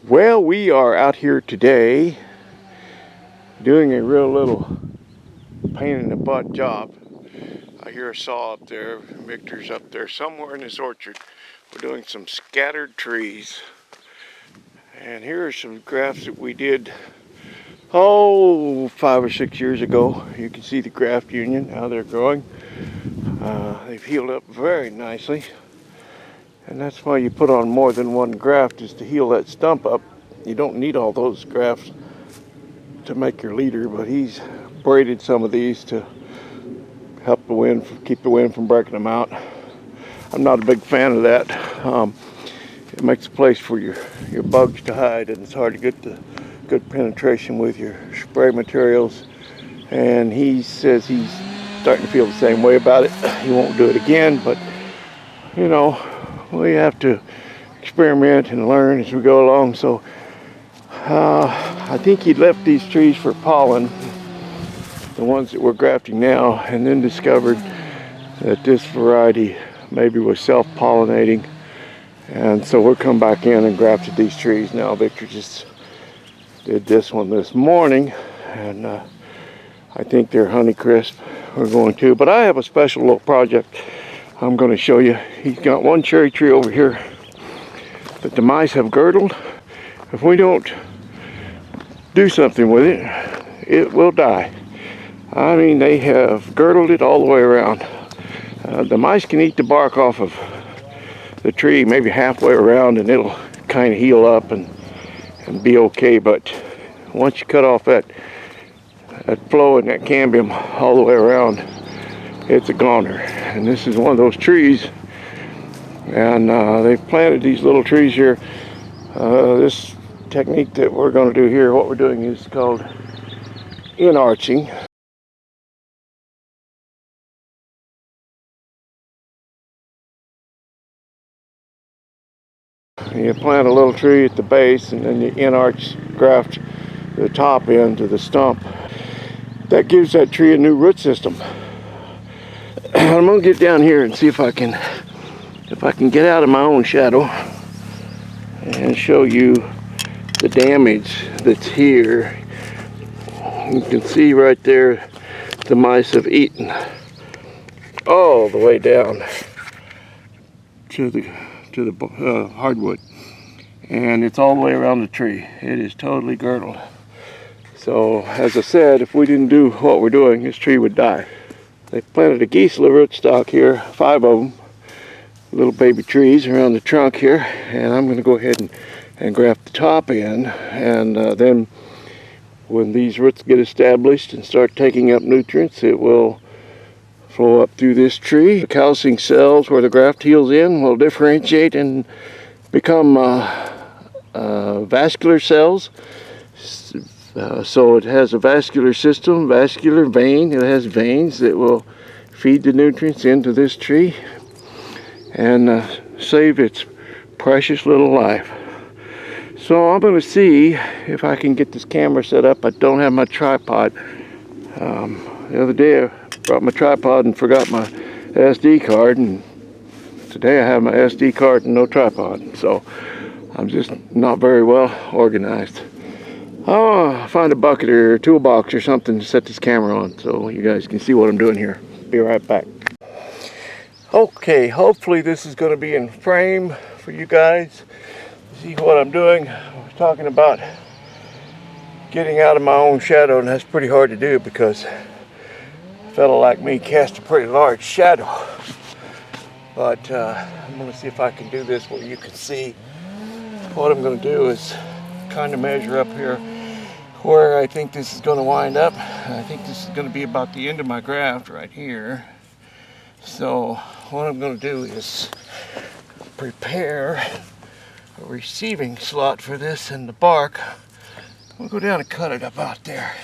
Well, we are out here today doing a real little pain in the butt job. I hear a saw up there. Victor's up there somewhere in this orchard. We're doing some scattered trees. And here are some grafts that we did, 5 or 6 years ago. You can see the graft union, how they're growing. They've healed up very nicely. And that's why you put on more than one graft, is to heal that stump up. You don't need all those grafts to make your leader, but he's braided some of these to help the wind, keep the wind from breaking them out. I'm not a big fan of that. It makes a place for your bugs to hide, and it's hard to get the good penetration with your spray materials. And he says he's starting to feel the same way about it. He won't do it again, but you know, we have to experiment and learn as we go along. So I think he left these trees for pollen, the ones that we're grafting now, and then discovered that this variety maybe was self-pollinating. And so we'll come back in and grafted these trees. Now Victor just did this one this morning, and I think they're Honeycrisp. We're going to, but I have a special little project I'm going to show you. He's got one cherry tree over here that the mice have girdled. If we don't do something with it, it will die. I mean, they have girdled it all the way around. The mice can eat the bark off of the tree maybe halfway around, and it'll kind of heal up and be okay. But once you cut off that flow and that cambium all the way around, it's a goner. And this is one of those trees, and they've planted these little trees here. This technique that we're going to do here, what we're doing is called inarching. You plant a little tree at the base, and then you inarch, graft the top end to the stump. That gives that tree a new root system. I'm gonna get down here and see if I can get out of my own shadow and show you the damage that's here. You can see right there the mice have eaten all the way down to the hardwood, and it's all the way around the tree. It is totally girdled. So as I said, if we didn't do what we're doing, this tree would die. They planted a geese rootstock here, 5 of them, little baby trees around the trunk here, and I'm going to go ahead and graft the top in, and then when these roots get established and start taking up nutrients, it will flow up through this tree. The calcing cells where the graft heals in will differentiate and become vascular cells. So it has a vascular system, vascular vein. It has veins that will feed the nutrients into this tree and save its precious little life. So I'm going to see if I can get this camera set up. I don't have my tripod. The other day I brought my tripod and forgot my SD card, and today I have my SD card and no tripod. So I'm just not very well organized. I'll find a bucket or a toolbox or something to set this camera on so you guys can see what I'm doing here. Be right back. Okay, hopefully this is going to be in frame for you guys. See what I'm doing. I was talking about getting out of my own shadow, and that's pretty hard to do because a fellow like me casts a pretty large shadow. But I'm going to see if I can do this where you can see. What I'm going to do is kind of measure up here where I think this is going to wind up. I think this is going to be about the end of my graft right here. So what I'm going to do is prepare a receiving slot for this in the bark. I'll go down and cut it about there.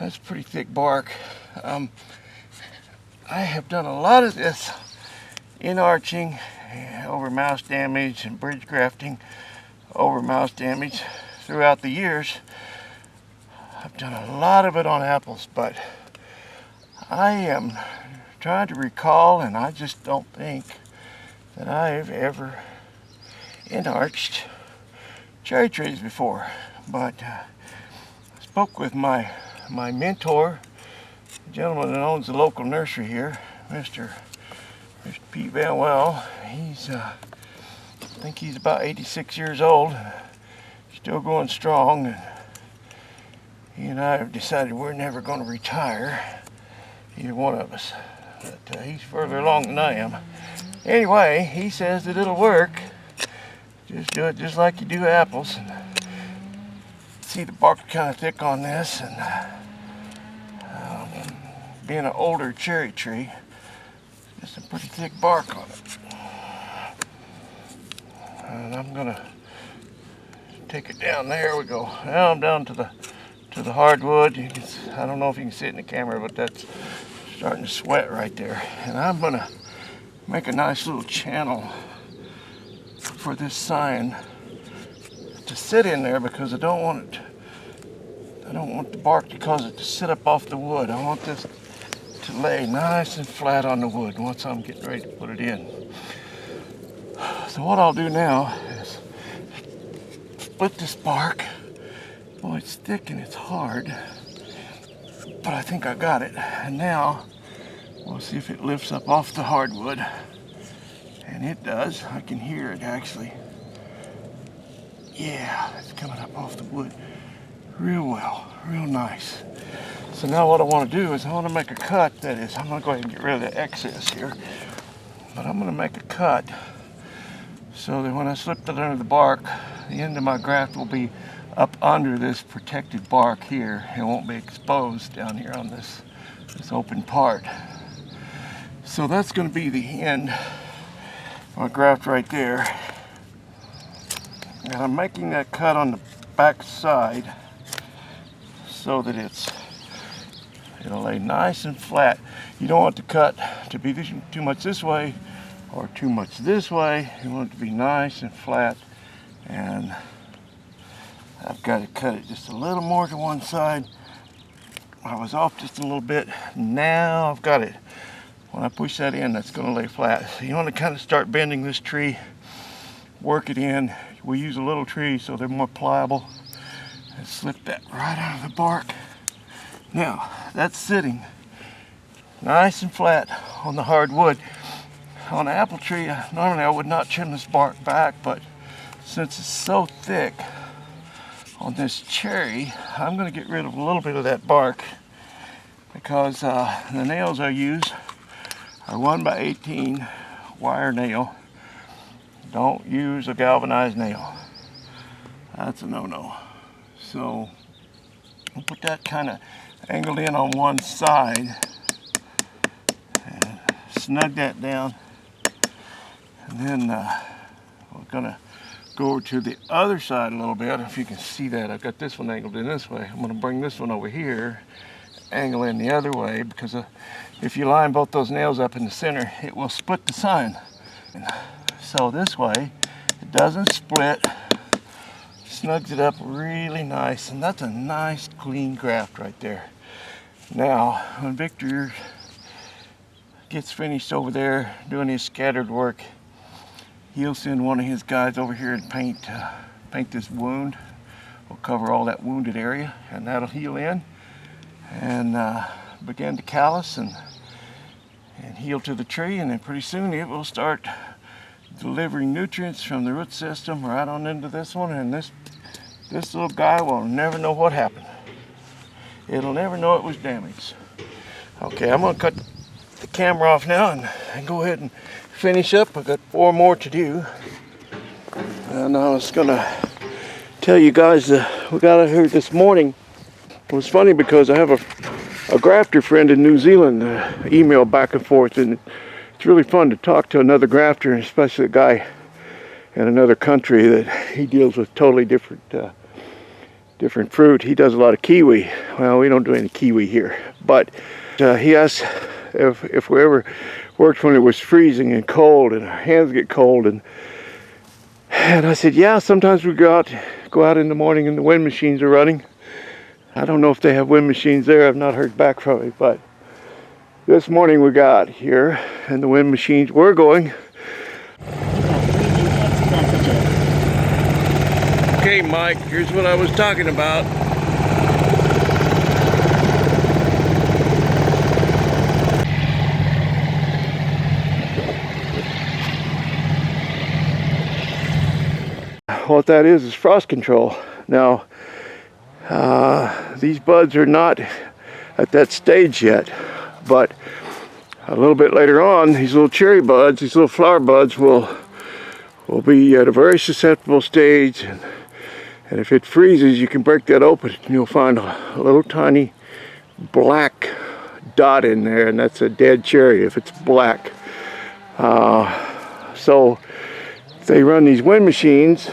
That's pretty thick bark. I have done a lot of this inarching over mouse damage and bridge grafting over mouse damage throughout the years. I've done a lot of it on apples, but I am trying to recall, and I just don't think that I've ever inarched cherry trees before, but I spoke with my mentor, the gentleman that owns the local nursery here, Mr. Pete Van Well. He's, I think he's about 86 years old, still going strong. And he and I have decided we're never going to retire, either one of us. But he's further along than I am. Anyway, he says that it'll work. Just do it just like you do apples. And see, the bark kind of thick on this, and being an older cherry tree, there's some pretty thick bark on it. And I'm gonna take it down. There we go. Now I'm down to the hardwood. You can, I don't know if you can see it in the camera, but that's starting to sweat right there. And I'm gonna make a nice little channel for this sign to sit in there, because I don't want the bark to cause it to sit up off the wood. I want this to lay nice and flat on the wood once I'm getting ready to put it in. So what I'll do now is split this bark. Boy, it's thick and it's hard, but I think I got it. And now we'll see if it lifts up off the hardwood. And it does. I can hear it actually. Yeah, it's coming up off the wood real well, real nice. So now what I want to do is I want to make a cut. That is, I'm going to go ahead and get rid of the excess here. But I'm going to make a cut so that when I slip it under the bark, the end of my graft will be up under this protected bark here. It won't be exposed down here on this open part. So that's going to be the end of my graft right there. And I'm making that cut on the back side so that it'll lay nice and flat. You don't want the cut to be too much this way or too much this way. You want it to be nice and flat. And I've got to cut it just a little more to one side. I was off just a little bit. Now I've got it. When I push that in, that's going to lay flat. So you want to kind of start bending this tree, work it in. We use a little tree so they're more pliable. And slip that right out of the bark. Now, that's sitting nice and flat on the hardwood. On an apple tree, normally I would not trim this bark back, but since it's so thick on this cherry, I'm going to get rid of a little bit of that bark, because the nails I use are 1x18 wire nail. Don't use a galvanized nail. That's a no-no. So I'll put that kind of angled in on one side and snug that down. And then we're gonna go over to the other side a little bit. If you can see that, I've got this one angled in this way. I'm gonna bring this one over here, angle in the other way, because if you line both those nails up in the center, it will split the sign. And so this way, it doesn't split, snugs it up really nice, and that's a nice clean graft right there. Now, when Victor gets finished over there doing his scattered work, he'll send one of his guys over here and paint this wound. We'll cover all that wounded area, and that'll heal in and begin to callus and heal to the tree, and then pretty soon it will start delivering nutrients from the root system right on into this one, and this little guy will never know what happened. It'll never know it was damaged. Okay, I'm gonna cut the camera off now and go ahead and finish up. I've got 4 more to do. And I was gonna tell you guys we got out here this morning. It was funny because I have a grafter friend in New Zealand, email back and forth, and it's really fun to talk to another grafter, especially a guy in another country that he deals with totally different fruit. He does a lot of kiwi. Well, we don't do any kiwi here, but he asked if we ever worked when it was freezing and cold and our hands get cold, and I said, yeah, sometimes we go out in the morning and the wind machines are running. I don't know if they have wind machines there. I've not heard back from it, but this morning we got here and the wind machines were going. Okay, Okay, Mike, here's what I was talking about. What that is frost control. Now, these buds are not at that stage yet, but a little bit later on, these little cherry buds, these little flower buds will be at a very susceptible stage, and if it freezes, you can break that open and you'll find a little tiny black dot in there, and that's a dead cherry if it's black. So they run these wind machines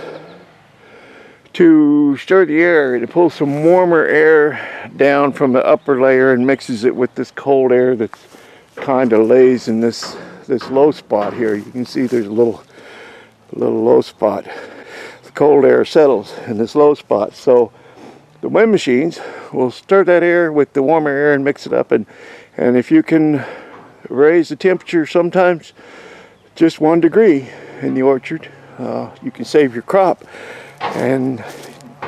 to stir the air. It pulls some warmer air down from the upper layer and mixes it with this cold air that's kind of lays in this low spot here. You can see there's a little low spot. The cold air settles in this low spot. So the wind machines will stir that air with the warmer air and mix it up, and if you can raise the temperature sometimes just 1 degree in the orchard, you can save your crop. And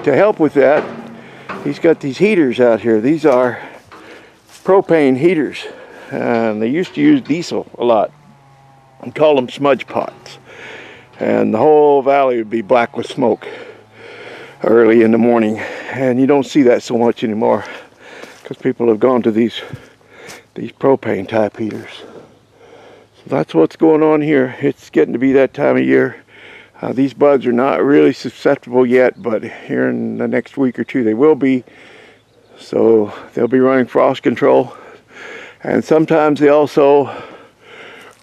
to help with that, he's got these heaters out here. These are propane heaters, and they used to use diesel a lot and call them smudge pots, and the whole valley would be black with smoke early in the morning, and you don't see that so much anymore because people have gone to these propane type heaters. So that's what's going on here. It's getting to be that time of year. These buds are not really susceptible yet, but here in the next week or two they will be. So they'll be running frost control, and sometimes they also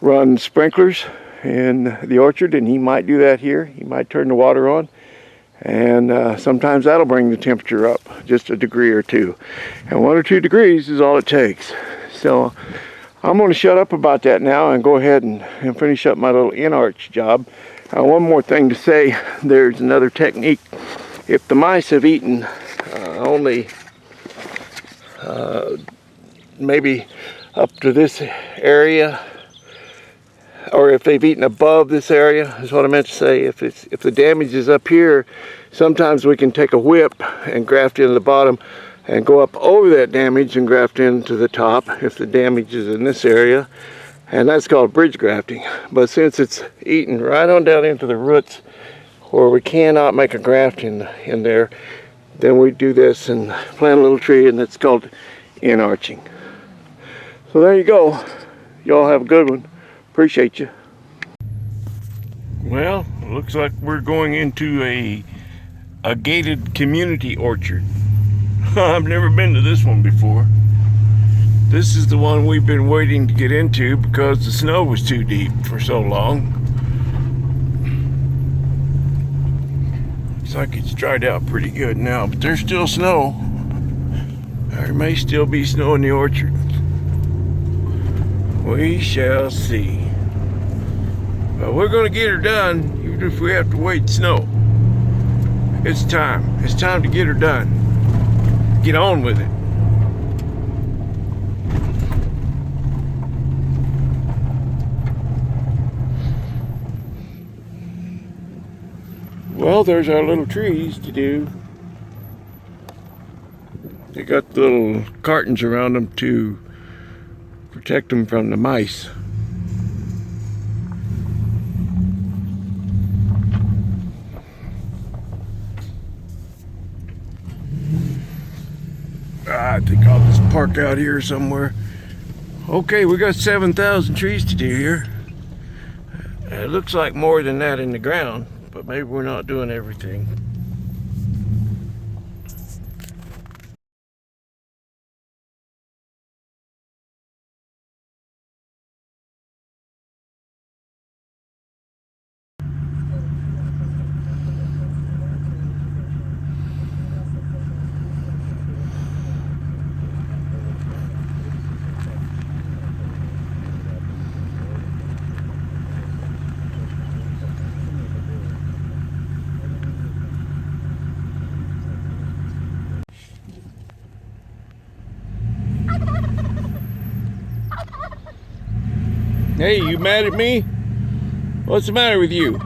run sprinklers in the orchard, and he might do that here. He might turn the water on, and sometimes that'll bring the temperature up just 1 degree or 2, and 1 or 2 degrees is all it takes. So I'm going to shut up about that now and go ahead and finish up my little INARCH job. One more thing to say, there's another technique. If the mice have eaten only maybe up to this area, or if they've eaten above this area, is what I meant to say. If the damage is up here, sometimes we can take a whip and graft into the bottom and go up over that damage and graft into the top if the damage is in this area. And that's called bridge grafting. But since it's eaten right on down into the roots where we cannot make a graft in there, then we do this and plant a little tree, and it's called inarching. So there you go. Y'all have a good one. Appreciate you. Well, it looks like we're going into a gated community orchard. I've never been to this one before. This is the one we've been waiting to get into because the snow was too deep for so long. Looks like it's dried out pretty good now, but there's still snow. There may still be snow in the orchard. We shall see. But we're going to get her done, even if we have to wait snow. It's time. It's time to get her done. Get on with it. Well, there's our little trees to do. They got little cartons around them to protect them from the mice. I think I'll just park out here somewhere. Okay, we got 7,000 trees to do here. It looks like more than that in the ground, but maybe we're not doing everything. Hey, you mad at me? What's the matter with you?